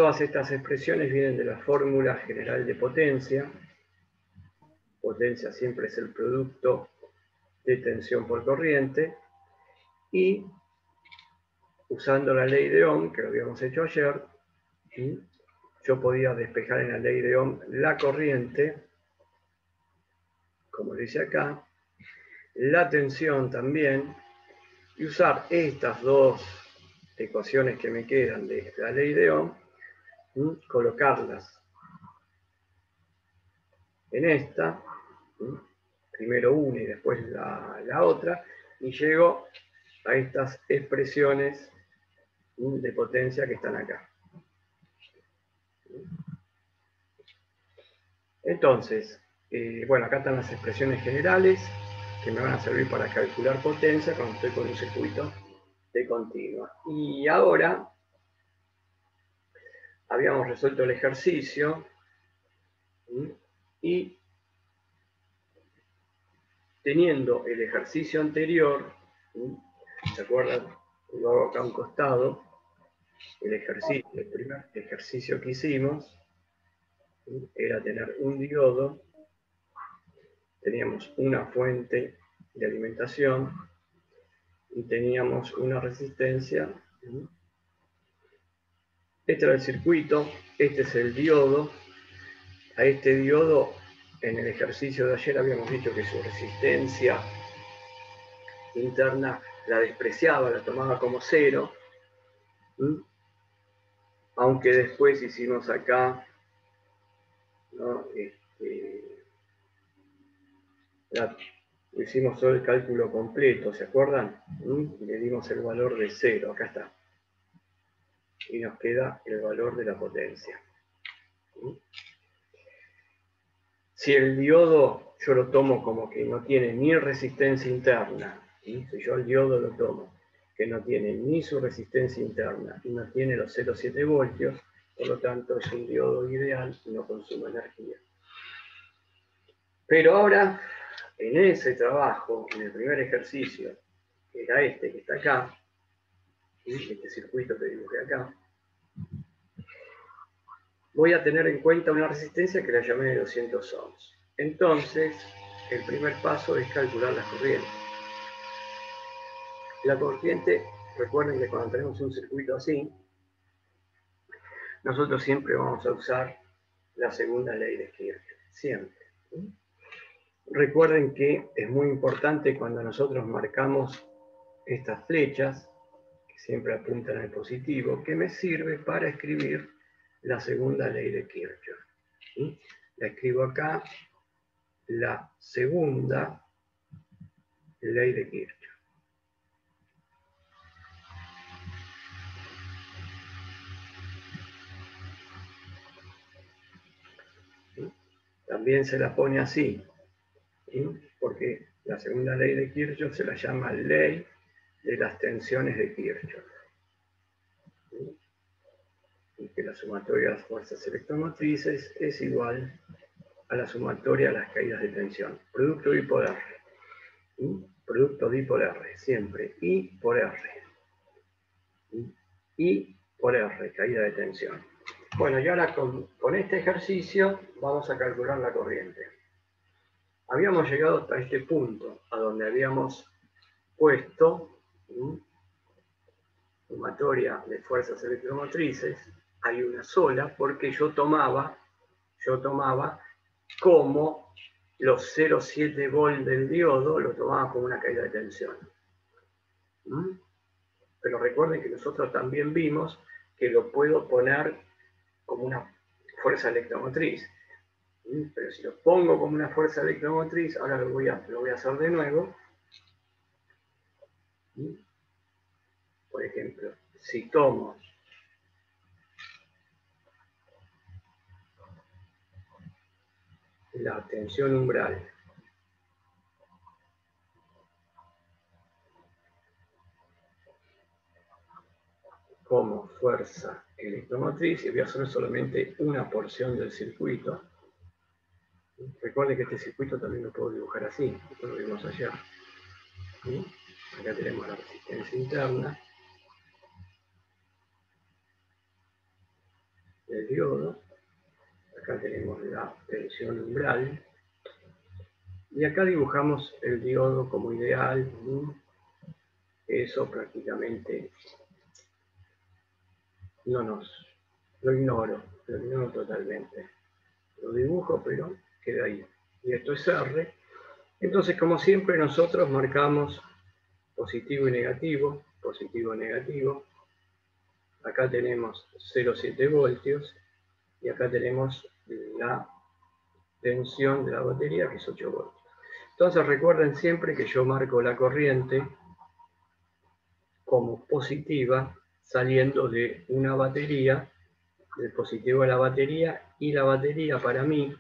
Todas estas expresiones vienen de la fórmula general de potencia. Potencia siempre es el producto de tensión por corriente. Y usando la ley de Ohm, que lo habíamos hecho ayer, yo podía despejar en la ley de Ohm la corriente, como dice acá, la tensión también, y usar estas dos ecuaciones que me quedan de la ley de Ohm, colocarlas en esta, primero una y después la otra, y llego a estas expresiones de potencia que están acá. Entonces, bueno, acá están las expresiones generales que me van a servir para calcular potencia cuando estoy con un circuito de continua. Y ahora habíamos resuelto el ejercicio y teniendo el ejercicio anterior, ¿se acuerdan? Lo hago acá a un costado, el primer ejercicio que hicimos era tener un diodo, teníamos una fuente de alimentación y teníamos una resistencia. Este era el circuito, este es el diodo. A este diodo, en el ejercicio de ayer habíamos dicho que su resistencia interna la despreciaba, la tomaba como cero. Aunque después hicimos acá, ¿no? Hicimos todo el cálculo completo, ¿se acuerdan? Y le dimos el valor de 0, acá está. Y nos queda el valor de la potencia. Si el diodo yo lo tomo como que no tiene ni resistencia interna, si yo el diodo lo tomo que no tiene ni su resistencia interna y no tiene los 0,7 voltios, por lo tanto es un diodo ideal y no consume energía. Pero ahora, en ese trabajo, en el primer ejercicio, que era este que está acá, este circuito que dibujé acá, voy a tener en cuenta una resistencia que la llamé de 200 ohms. Entonces, el primer paso es calcular la corriente. La corriente, recuerden que cuando tenemos un circuito así, nosotros siempre vamos a usar la segunda ley de Kirchhoff, siempre. Recuerden que es muy importante cuando nosotros marcamos estas flechas, que siempre apuntan al positivo, que me sirve para escribir la segunda ley de Kirchhoff. La escribo acá, la segunda ley de Kirchhoff. También se la pone así, porque la segunda ley de Kirchhoff se la llama ley de las tensiones de Kirchhoff. Y que la sumatoria de las fuerzas electromotrices es igual a la sumatoria de las caídas de tensión. Producto I por R. Producto de I por R, siempre. I por R. I por R, caída de tensión. Bueno, y ahora con este ejercicio vamos a calcular la corriente. Habíamos llegado hasta este punto, a donde habíamos puesto sumatoria de fuerzas electromotrices. Hay una sola, porque yo tomaba como los 0,7 volt del diodo, lo tomaba como una caída de tensión. Pero recuerden que nosotros también vimos que lo puedo poner como una fuerza electromotriz. Pero si lo pongo como una fuerza electromotriz, ahora lo voy a hacer de nuevo. Por ejemplo, si tomo la tensión umbral como fuerza electromotriz, y voy a hacer solamente una porción del circuito. Recuerden que este circuito también lo puedo dibujar así, esto lo vimos ayer. Acá tenemos la resistencia interna. del diodo. Acá tenemos la tensión umbral. Y acá dibujamos el diodo como ideal. Eso prácticamente lo ignoro totalmente. Lo dibujo, pero queda ahí. Y esto es R. Entonces, como siempre, nosotros marcamos positivo y negativo, positivo y negativo. Acá tenemos 0,7 voltios y acá tenemos la tensión de la batería, que es 8 voltios. Entonces recuerden siempre que yo marco la corriente como positiva saliendo de una batería, del positivo de la batería, y la batería para mí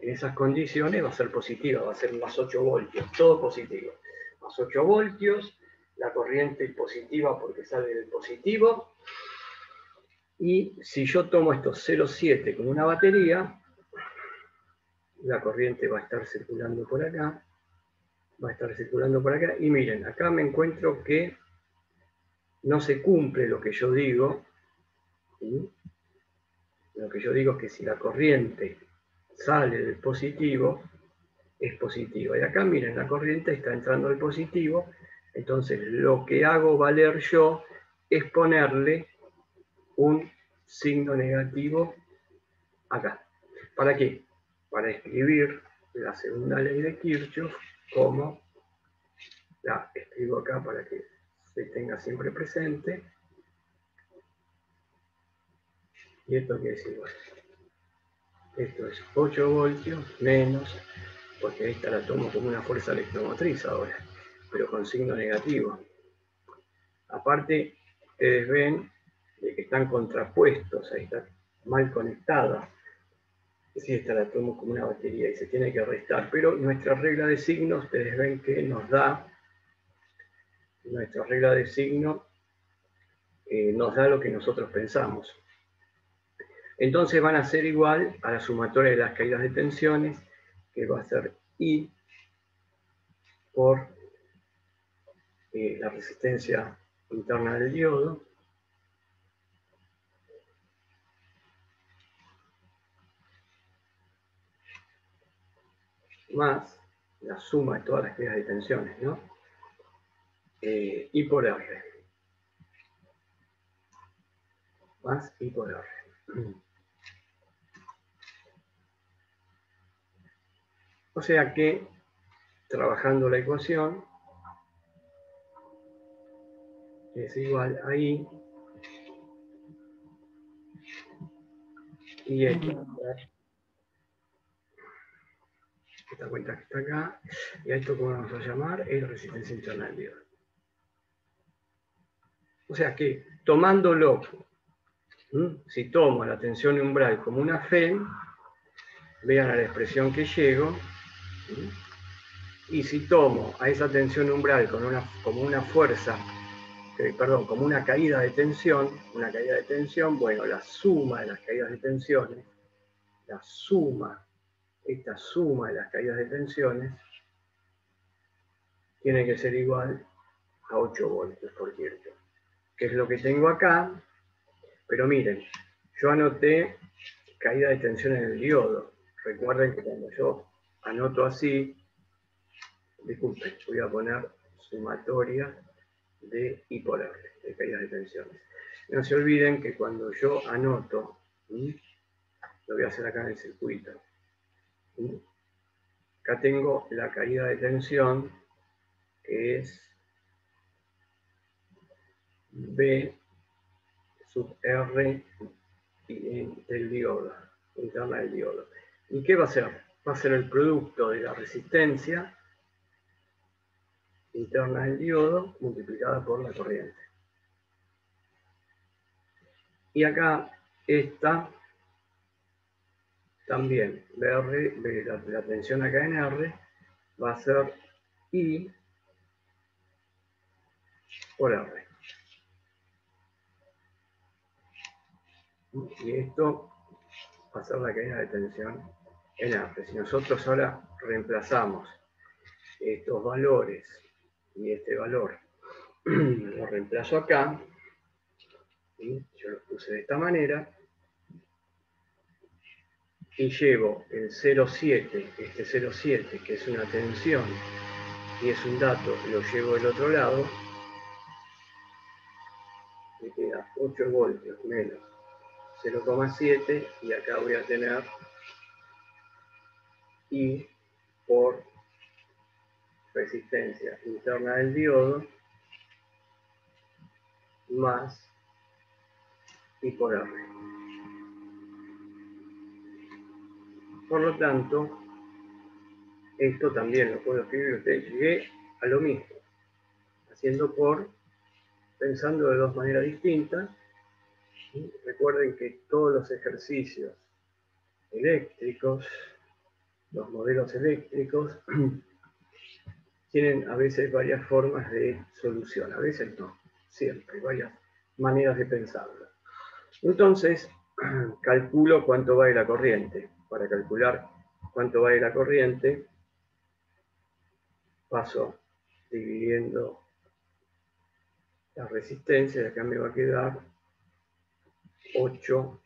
en esas condiciones va a ser positiva, va a ser más 8 voltios, todo positivo. Más 8 voltios, la corriente positiva porque sale del positivo. Y si yo tomo estos 0,7 con una batería, la corriente va a estar circulando por acá, y miren, acá me encuentro que no se cumple lo que yo digo. ¿Sí? Lo que yo digo es que si la corriente sale del positivo, es positiva. Y acá miren, la corriente está entrando al positivo, entonces lo que hago valer yo es ponerle un signo negativo acá. ¿Para qué? Para escribir la segunda ley de Kirchhoff como, la escribo acá para que se tenga siempre presente. ¿Y esto qué es igual? Esto es 8 voltios menos, porque esta la tomo como una fuerza electromotriz ahora, pero con signo negativo. Aparte, ustedes ven de que están contrapuestos, ahí está mal conectada. Si esta la tomo como una batería y se tiene que restar, pero nuestra regla de signo, ustedes ven que nos da, nuestra regla de signo nos da lo que nosotros pensamos. Entonces van a ser igual a la sumatoria de las caídas de tensiones, que va a ser I por la resistencia interna del diodo, más la suma de todas las caídas de tensiones, ¿no? I por R. Más I por R. O sea que, trabajando la ecuación, es igual a I y esta cuenta que está acá, y a esto como vamos a llamar es la resistencia interna del diodo. O sea que, tomándolo, si tomo la tensión umbral como una FEM, vean a la expresión que llego, y si tomo a esa tensión umbral como una fuerza, como una caída de tensión, bueno, la suma de las caídas de tensiones, esta suma de las caídas de tensiones, tiene que ser igual a 8 voltios por Kirchhoff, que es lo que tengo acá, pero miren, yo anoté caída de tensión en el diodo. Recuerden que cuando yo anoto así, disculpen, voy a poner sumatoria de I por R, de caídas de tensiones. No se olviden que cuando yo anoto, lo voy a hacer acá en el circuito, acá tengo la caída de tensión, que es B sub R del diodo, interna del diodo. ¿Y qué va a ser? Va a ser el producto de la resistencia interna del diodo multiplicada por la corriente. Y acá esta también, la tensión acá en R, va a ser I por R. Y esto va a ser la caída de tensión en R. Si nosotros ahora reemplazamos estos valores y este valor, lo reemplazo acá, yo lo puse de esta manera, y llevo el 0,7, este 0,7 que es una tensión y es un dato, lo llevo del otro lado, me queda 8 voltios menos 0,7 y acá voy a tener I por resistencia interna del diodo más I por R. Por lo tanto, esto también lo puedo escribir ustedes. Llegué a lo mismo, pensando de dos maneras distintas. ¿Sí? Recuerden que todos los ejercicios eléctricos, los modelos eléctricos, tienen a veces varias formas de solución, a veces no, siempre, varias maneras de pensarlo. Entonces, calculo cuánto vale la corriente. Para calcular cuánto vale la corriente, paso dividiendo la resistencia, y acá me va a quedar 8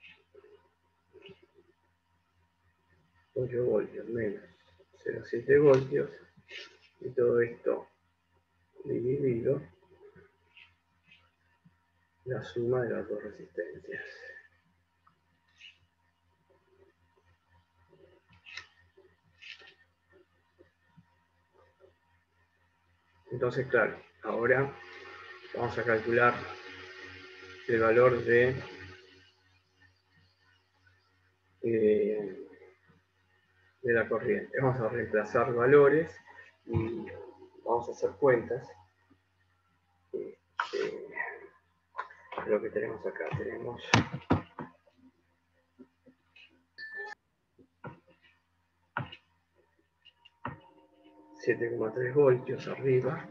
voltios menos 0,7 voltios, y todo esto dividido la suma de las dos resistencias. Entonces, claro, ahora vamos a calcular el valor de la corriente. Vamos a reemplazar valores y vamos a hacer cuentas. Lo que tenemos acá, tenemos 7,3 voltios arriba,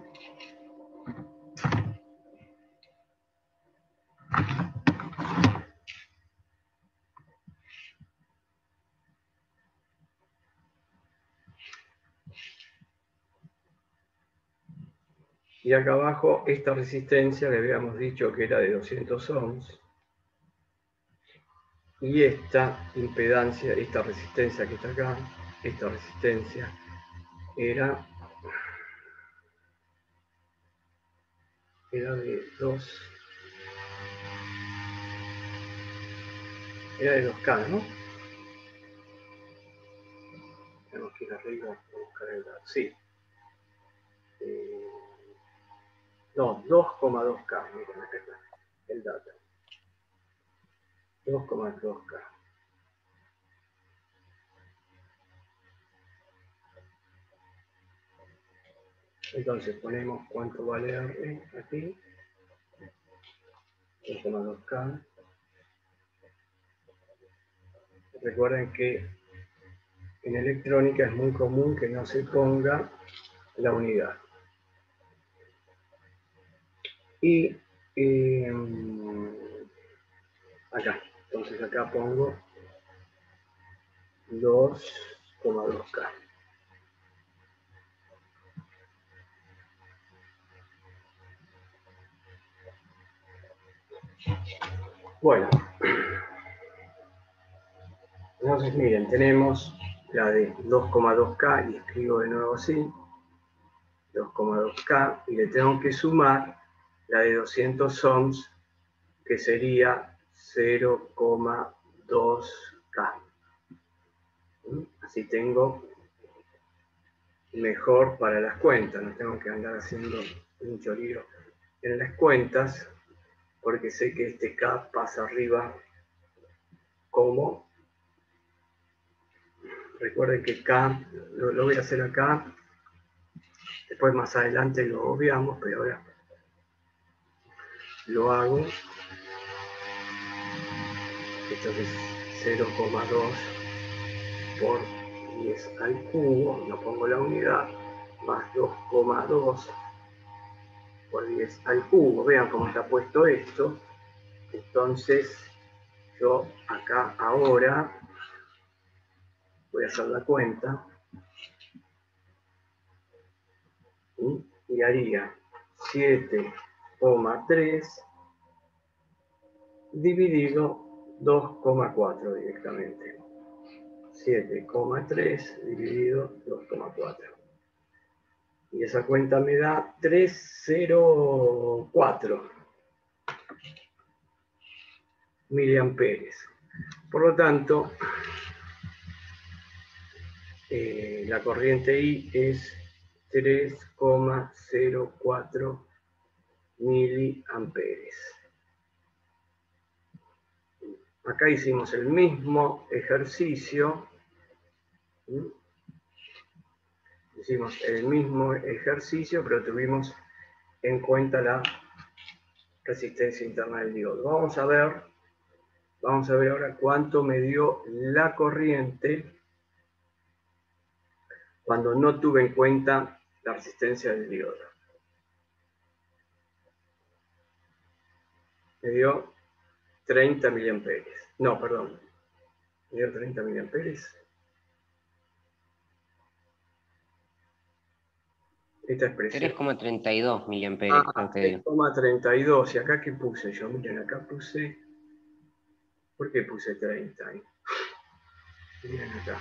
y acá abajo esta resistencia le habíamos dicho que era de 200 ohms, y esta impedancia, esta resistencia que está acá, esta resistencia era de 2K, ¿no? Tenemos que ir arriba a buscar el dato. Sí. No, 2,2K, miren acá está el dato. 2,2K. Entonces ponemos cuánto vale R aquí. 2,2K. Recuerden que en electrónica es muy común que no se ponga la unidad. Y acá, entonces acá pongo 2,2K. Bueno, entonces miren, tenemos la de 2,2K y escribo de nuevo así, 2,2K, y le tengo que sumar la de 200 ohms, que sería 0,2K. Así tengo mejor para las cuentas, no tengo que andar haciendo mucho lío en las cuentas, porque sé que este K pasa arriba como, recuerden que K lo voy a hacer acá, después más adelante lo obviamos, pero ahora lo hago. Esto es 0,2 por 10 al cubo, no pongo la unidad, más 2,2 por 10 al cubo. Vean cómo está puesto esto. Entonces, yo acá ahora voy a hacer la cuenta y haría 7,3 dividido 2,4 directamente. 7,3 dividido 2,4. Y esa cuenta me da 304 miliamperes. Por lo tanto, la corriente I es 3,04 miliamperes. Acá hicimos el mismo ejercicio. Hicimos el mismo ejercicio, pero tuvimos en cuenta la resistencia interna del diodo. Vamos a ver ahora cuánto me dio la corriente cuando no tuve en cuenta la resistencia del diodo. Me dio 30 miliamperes. No, perdón. Me dio 30 miliamperes. Esta expresión. 3,32 miliamperes. 3,32. ¿Y acá qué puse yo? Miren, acá puse... ¿Por qué puse 30 ahí? Miren acá.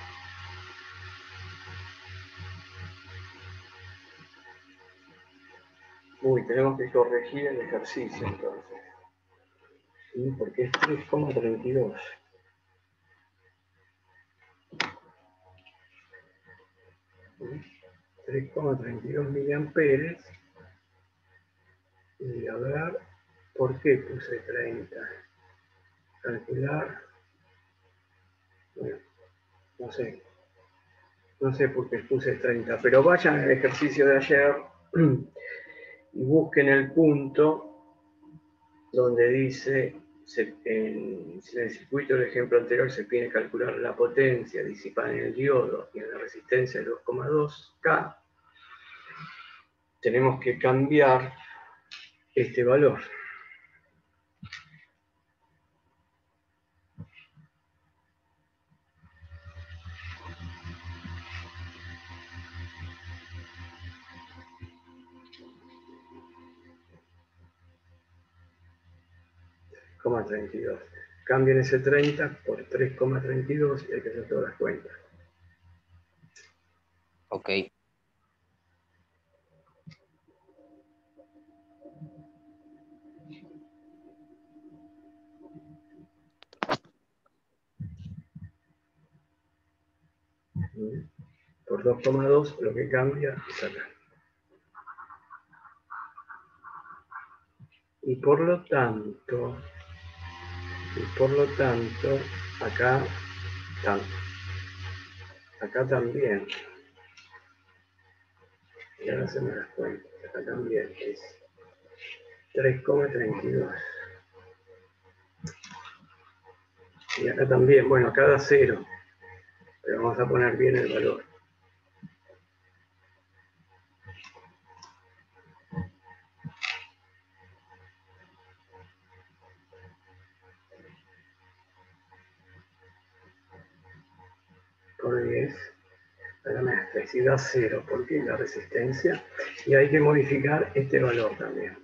Uy, tenemos que corregir el ejercicio entonces. ¿Sí? Porque es 3,32. 3,32 miliamperes. Y a ver, ¿por qué puse 30? Calcular. Bueno, no sé. No sé por qué puse 30, pero vayan al ejercicio de ayer y busquen el punto donde dice, en el circuito del ejemplo anterior se pide calcular la potencia disipada en el diodo y en la resistencia de 2,2K. Tenemos que cambiar este valor. .32. Cambien ese 30 por 3,32 y hay que hacer todas las cuentas. Ok. Por 2,2 lo que cambia es acá. Y por lo tanto, acá también. Y ahora hacemos las cuentas. Acá también es 3,32. Y acá también, bueno, acá da 0. Pero vamos a poner bien el valor. Por 10. Ahora me si da 0, porque la resistencia. Y hay que modificar este valor también.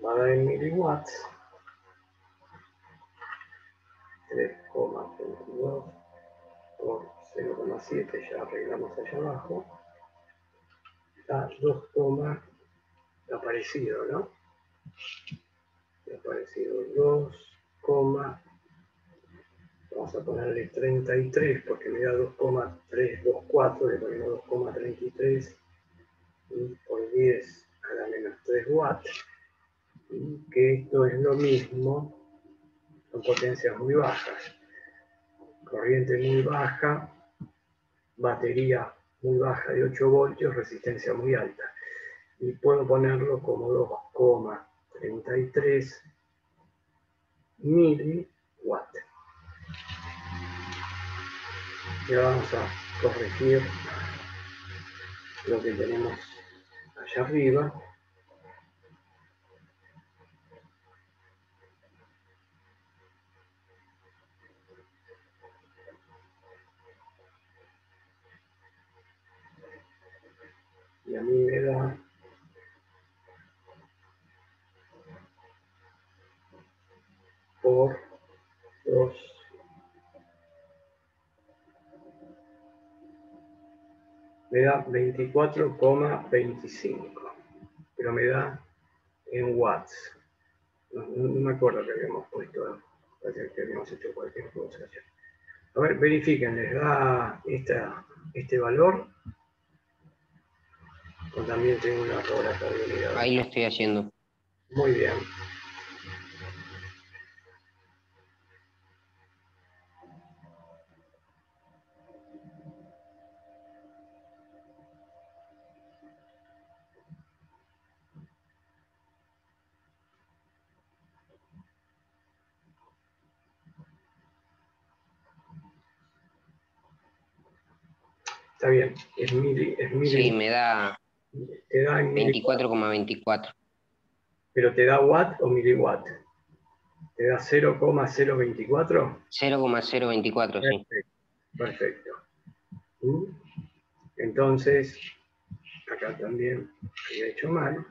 Va a dar en miliwatts. 3,32 por 0,7, ya arreglamos allá abajo. Da 2, ha parecido, ¿no? Ha parecido 2, vamos a ponerle 33 porque me da 2,324, le ponemos 2,33 y por 10 a la menos 3 watts, y que esto es lo mismo, son potencias muy bajas, corriente muy baja, batería muy baja de 8 voltios, resistencia muy alta, y puedo ponerlo como 2,33 miliwatts. Y ahora vamos a corregir lo que tenemos allá arriba. Y a mí me da por 2, me da 24,25, pero me da en watts. No me acuerdo que habíamos puesto, parece que habíamos hecho cualquier cosa ayer. A ver, verifiquen, ¿les da este valor? O también tengo una cobrabilidad. Ahí lo estoy haciendo. Muy bien. Está bien, es mili. Sí, me da Te da en miliwatt. 24,24. ¿Pero te da watt o miliwatt? ¿Te da 0,024? 0,024, sí. Perfecto. Entonces, acá también había hecho mal.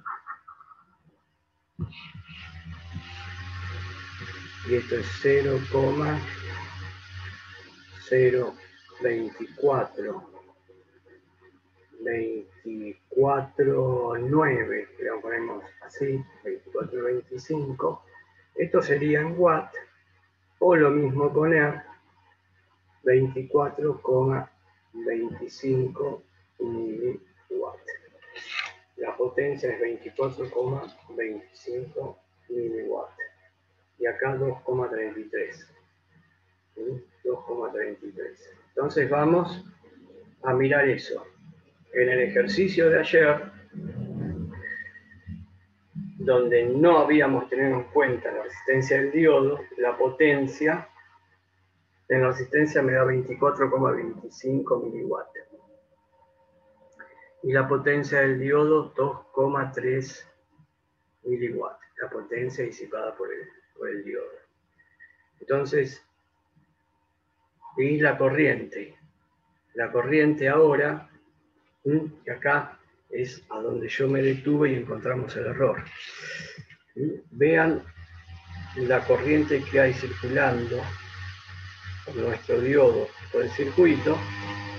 Y esto es 0,024. 24,9, lo ponemos así, 24,25. Esto sería en watt, o lo mismo poner 24,25 miliwatt. La potencia es 24,25 miliwatt. Y acá 2,33. 2,33. Entonces vamos a mirar eso. En el ejercicio de ayer, donde no habíamos tenido en cuenta la resistencia del diodo, la potencia en la resistencia me da 24,25 miliwatt. Y la potencia del diodo 2,3 miliwatt, la potencia disipada por el diodo. Entonces, y la corriente. La corriente ahora, que acá es a donde yo me detuve y encontramos el error. Vean la corriente que hay circulando por nuestro diodo por el circuito,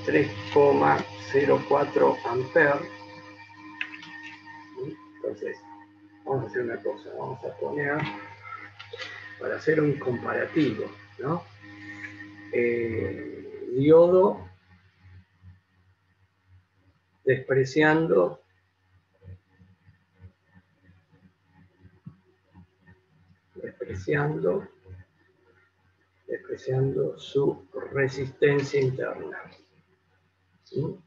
3,04 amperes. Entonces, vamos a hacer una cosa, vamos a poner, para hacer un comparativo, ¿no? Diodo despreciando su resistencia interna. ¿Sí?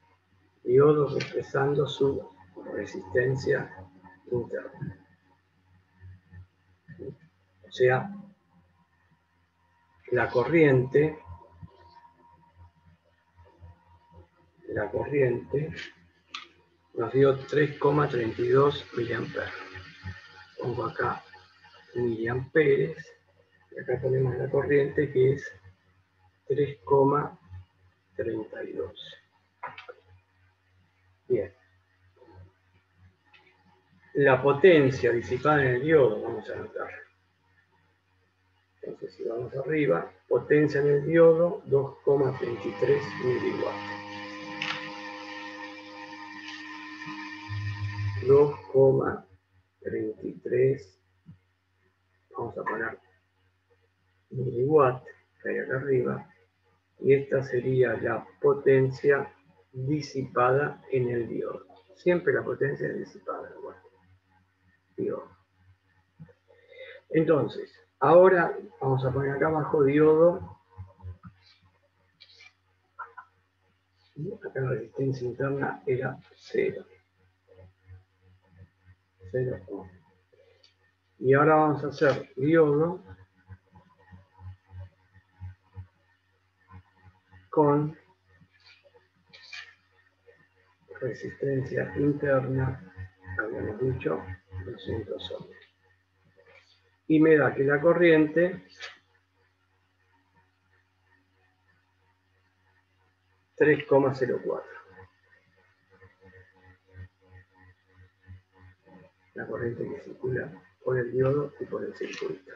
Diodo despreciando su resistencia interna. O sea, la corriente nos dio 3,32 miliamperes. Pongo acá miliamperes y acá ponemos la corriente que es 3,32. Bien. La potencia disipada en el diodo, vamos a anotar. Entonces, si vamos arriba, potencia en el diodo, 2,33 miliwatt. 2,33, vamos a poner miliwatt, que hay acá arriba, y esta sería la potencia disipada en el diodo. Siempre la potencia es disipada, bueno, diodo. Entonces, ahora vamos a poner acá abajo diodo. Acá la resistencia interna era 0. 0 ohm. Y ahora vamos a hacer diodo con resistencia interna, habíamos dicho, 200 ohms. Y me da que la corriente 3,04. La corriente que circula por el diodo y por el circuito.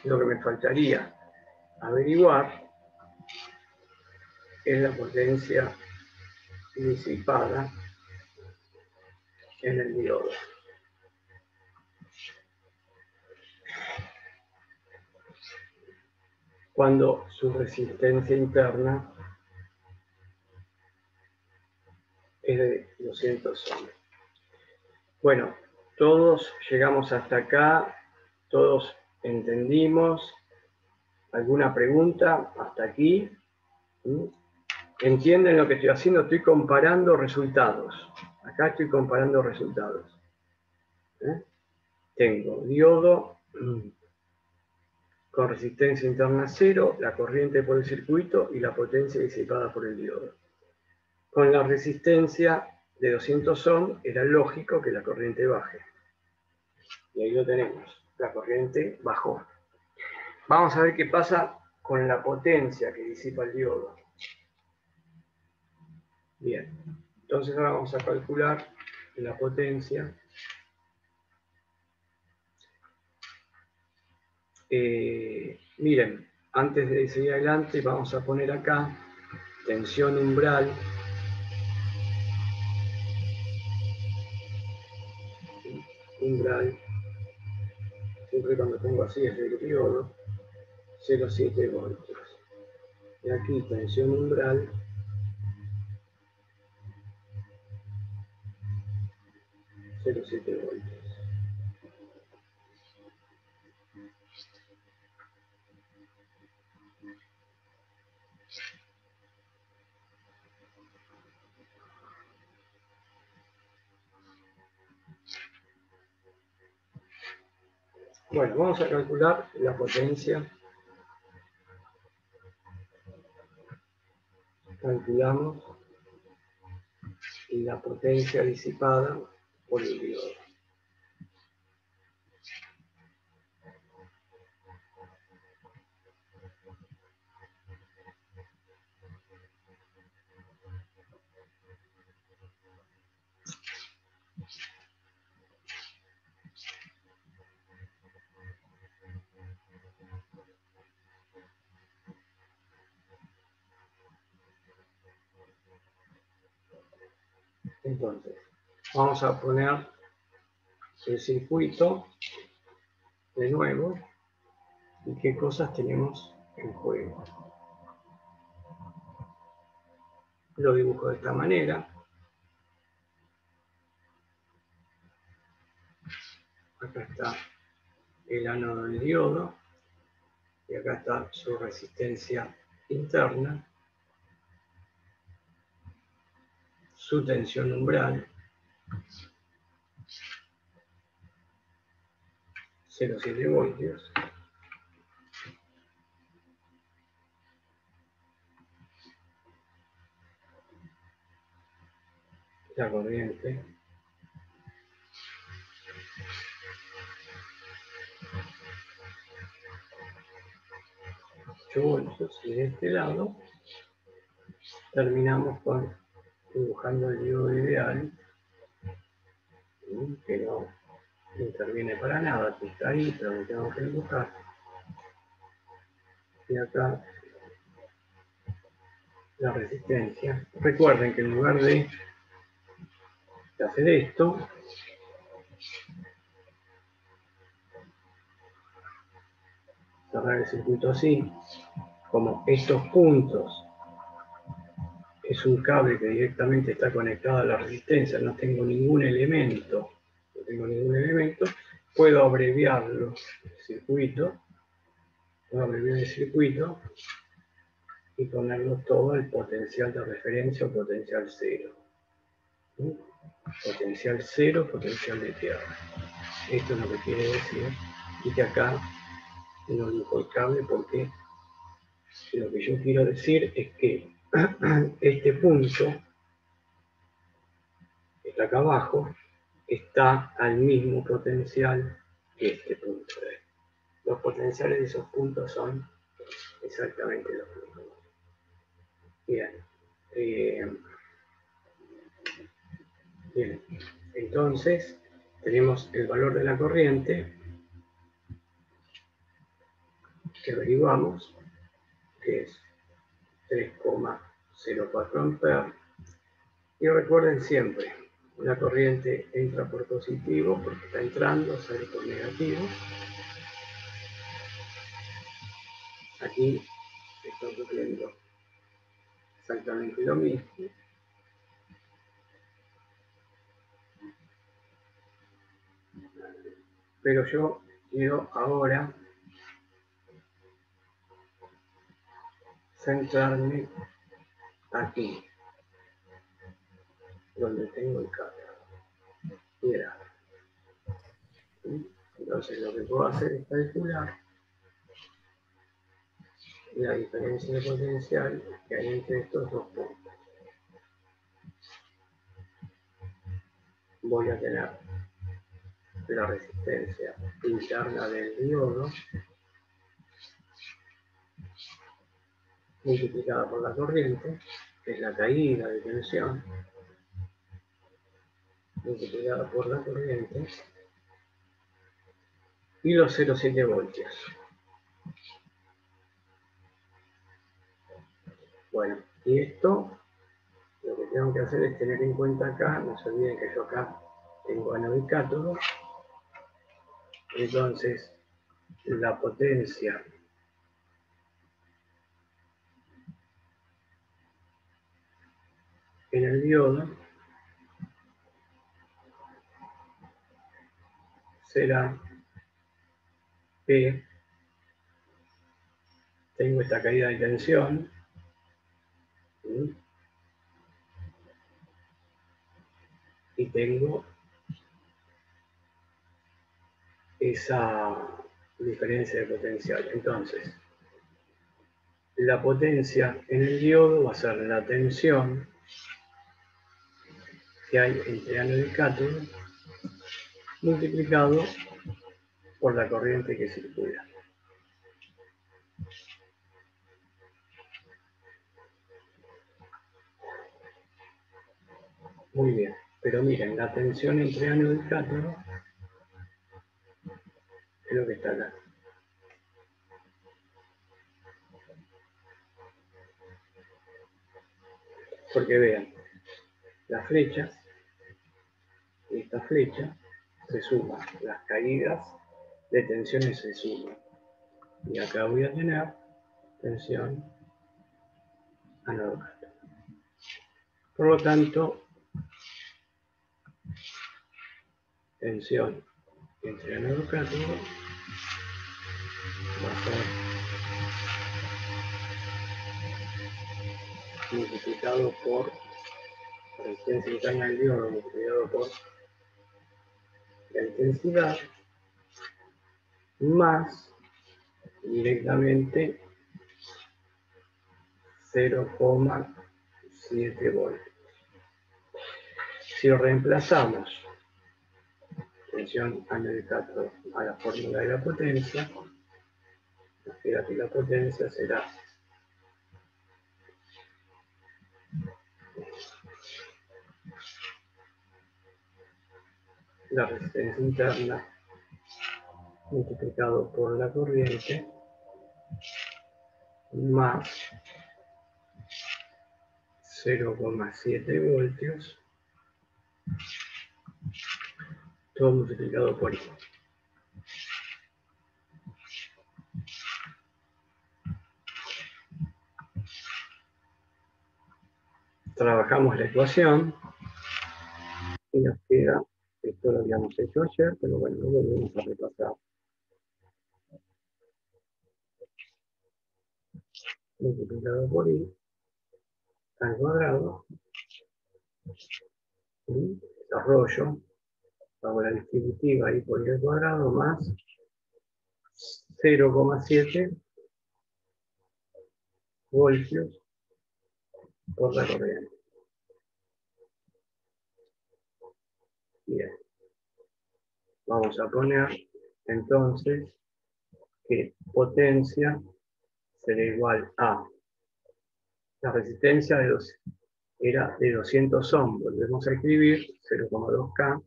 Lo que me faltaría averiguar es la potencia disipada en el diodo. Cuando su resistencia interna es de 200 ohms. Bueno, todos llegamos hasta acá, todos entendimos. ¿Alguna pregunta hasta aquí? ¿Entienden lo que estoy haciendo? Estoy comparando resultados. Acá estoy comparando resultados. Tengo diodo con resistencia interna 0, la corriente por el circuito y la potencia disipada por el diodo. Con la resistencia de 200 ohms era lógico que la corriente baje. Y ahí lo tenemos, la corriente bajó. Vamos a ver qué pasa con la potencia que disipa el diodo. Bien, entonces ahora vamos a calcular la potencia. Miren, antes de seguir adelante vamos a poner acá tensión umbral. Umbral, siempre cuando pongo así es el diodo, 0,7 voltios. Y aquí tensión umbral, 0,7 voltios. Bueno, vamos a calcular la potencia. Calculamos la potencia disipada por el diodo. Entonces, vamos a poner el circuito de nuevo y qué cosas tenemos en juego. Lo dibujo de esta manera. Acá está el ánodo del diodo y acá está su resistencia interna, su tensión umbral, 0,7 voltios. La corriente. Voltios, y de este lado terminamos con dibujando el diodo ideal, que no interviene para nada, que está ahí, pero lo tengo que dibujar. Y acá la resistencia. Recuerden que en lugar de hacer esto, cerrar el circuito así, como estos puntos es un cable que directamente está conectado a la resistencia, no tengo ningún elemento, puedo abreviarlo, puedo abreviar el circuito y ponerlo todo al potencial de referencia o potencial cero. Potencial cero, potencial de tierra. Esto es lo que quiere decir, y que acá no dibujo el cable porque lo que yo quiero decir es que este punto que está acá abajo está al mismo potencial que este punto. Los potenciales de esos puntos son exactamente los mismos. Bien. Bien. Entonces, tenemos el valor de la corriente que averiguamos, que es 3,04 amperes. Y recuerden siempre, la corriente entra por positivo porque está entrando, sale por negativo. Aquí está ocurriendo exactamente lo mismo. Pero yo quiero ahora centrarme aquí, donde tengo el cable. Mira. Entonces lo que puedo hacer es calcular la diferencia de potencial que hay entre estos dos puntos. Voy a tener la resistencia interna del diodo multiplicada por la corriente, que es la caída de tensión, multiplicada por la corriente, y los 0,7 voltios. Bueno, y esto, lo que tengo que hacer es tener en cuenta acá, no se olviden que yo acá tengo ánodo y cátodo, entonces la potencia en el diodo será P, tengo esta caída de tensión, ¿sí? Y tengo esa diferencia de potencial. Entonces, la potencia en el diodo va a ser la tensión que hay entre ánodo y cátodo multiplicado por la corriente que circula. Muy bien, pero miren, la tensión entre ánodo y cátodo es lo que está acá. Porque vean, las flechas, esta flecha se suman, las caídas de tensiones se suman. Y acá voy a tener tensión ánodo-cátodo. Por lo tanto, tensión entre ánodo-cátodo va a ser multiplicado por la resistencia interna del diodo multiplicado por la intensidad más directamente 0,7 voltios. Si reemplazamos tensión ánodo-cátodo a la fórmula de la potencia, fíjate, la potencia será la resistencia interna multiplicado por la corriente más 0,7 voltios, todo multiplicado por I. Trabajamos la ecuación y nos queda, esto lo habíamos hecho ayer, pero bueno, lo volvemos a repasar. Multiplicado por I al cuadrado, desarrollo, hago la distributiva I por I al cuadrado más 0,7 voltios por la corriente. Bien, vamos a poner entonces que potencia será igual a la resistencia era de 200 ohms, volvemos a escribir 0,2K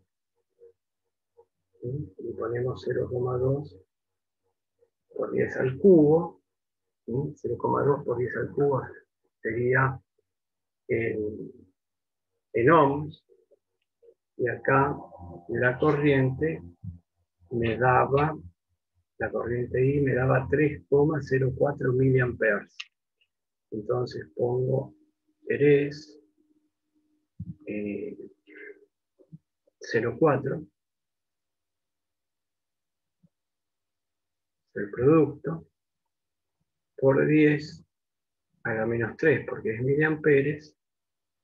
y ponemos 0,2 por 10 al cubo, 0,2 por 10 al cubo sería en ohms, y acá la corriente me daba, la corriente I me daba 3,04 miliamperes. Entonces pongo 3,04, el producto, por 10 a la menos 3, porque es miliamperes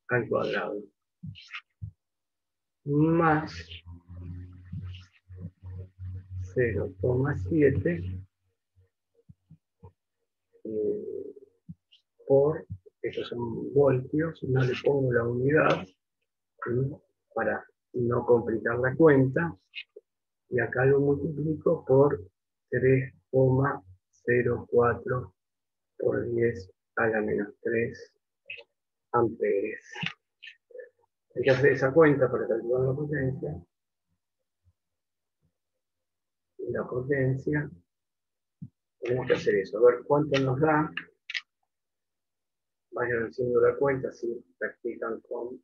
al cuadrado, más 0,7 por, estos son voltios, no le pongo la unidad, ¿sí? Para no complicar la cuenta, y acá lo multiplico por 3,04 por 10 a la menos 3 amperes. Hay que hacer esa cuenta para calcular la potencia. Y la potencia, tenemos que hacer eso, a ver cuánto nos da. Vayan haciendo la cuenta si practican con